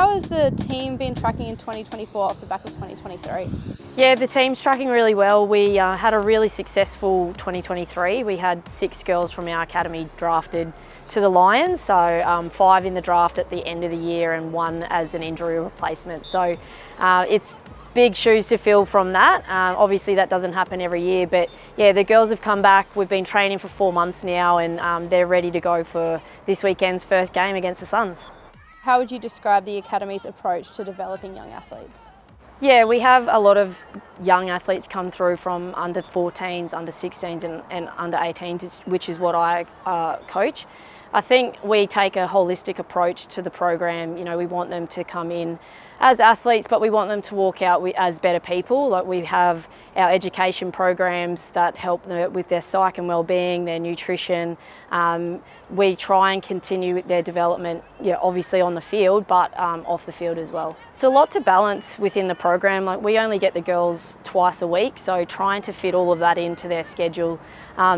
how has the team been tracking in 2024 off the back of 2023? Yeah, the team's tracking really well. We had a really successful 2023. We had 6 girls from our academy drafted to the Lions, so 5 in the draft at the end of the year and 1 as an injury replacement. So it's big shoes to fill from that. Obviously that doesn't happen every year, but yeah, the girls have come back. We've been training for 4 months now, and they're ready to go for this weekend's first game against the Suns. How would you describe the academy's approach to developing young athletes? Yeah, we have a lot of young athletes come through from under 14s, under 16s and under 18s, which is what I coach. I think we take a holistic approach to the program. You know, we want them to come in as athletes, but we want them to walk out as better people. Like, we have our education programs that help them with their psych and well-being, their nutrition. We try and continue their development, obviously on the field, but off the field as well. It's a lot to balance within the program. Like, we only get the girls twice a week, so trying to fit all of that into their schedule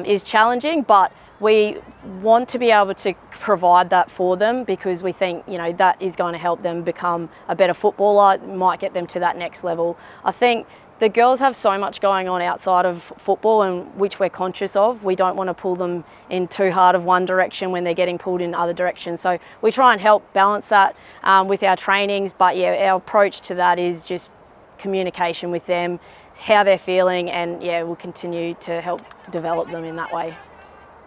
is challenging, but we want to be able to provide that for them because we think, that is going to help them become a better footballer, might get them to that next level. I think the girls have so much going on outside of football, and which we're conscious of. We don't want to pull them in too hard of one direction when they're getting pulled in other directions. So we try and help balance that with our trainings. But yeah, our approach to that is just communication with them, how they're feeling, and yeah, we'll continue to help develop them in that way.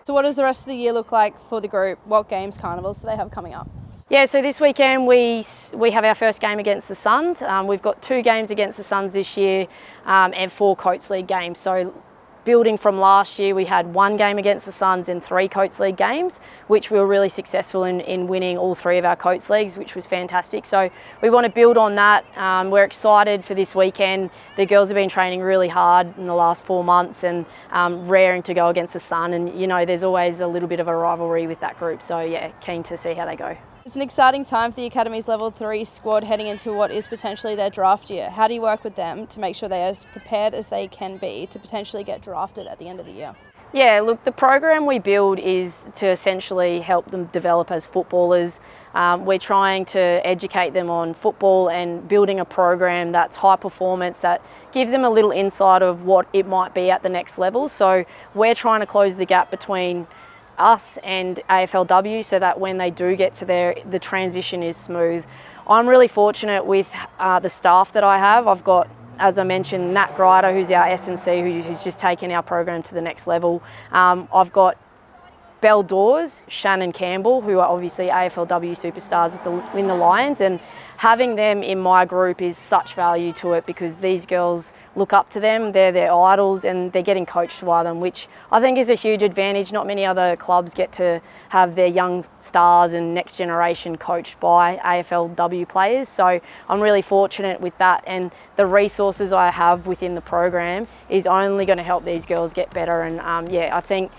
So what does the rest of the year look like for the group? What games, carnivals do they have coming up? Yeah, so this weekend we have our first game against the Suns. We've got 2 games against the Suns this year and 4 Coates League games. So building from last year, we had 1 game against the Suns and 3 Coates League games, which we were really successful in winning all 3 of our Coates Leagues, which was fantastic. So we want to build on that. We're excited for this weekend. The girls have been training really hard in the last 4 months and raring to go against the Sun. And there's always a little bit of a rivalry with that group. So yeah, keen to see how they go. It's an exciting time for the Academy's Level 3 squad heading into what is potentially their draft year. How do you work with them to make sure they're as prepared as they can be to potentially get drafted at the end of the year? Yeah, look, the program we build is to essentially help them develop as footballers. We're trying to educate them on football and building a program that's high performance, that gives them a little insight of what it might be at the next level. So we're trying to close the gap between us and AFLW so that when they do get to the transition is smooth. I'm really fortunate with the staff that I have. I've got, as I mentioned, Nat Grider, who's our S&C, who's just taken our program to the next level. I've got Belle Dawes, Shannon Campbell, who are obviously AFLW superstars in the Lions, and having them in my group is such value to it because these girls look up to them, they're their idols, and they're getting coached by them, which I think is a huge advantage. Not many other clubs get to have their young stars and next generation coached by AFLW players, so I'm really fortunate with that, and the resources I have within the program is only going to help these girls get better. And yeah, I think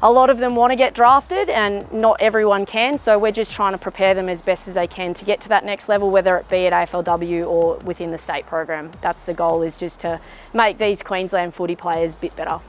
a lot of them want to get drafted and not everyone can, so we're just trying to prepare them as best as they can to get to that next level, whether it be at AFLW or within the state program. That's the goal, is just to make these Queensland footy players a bit better.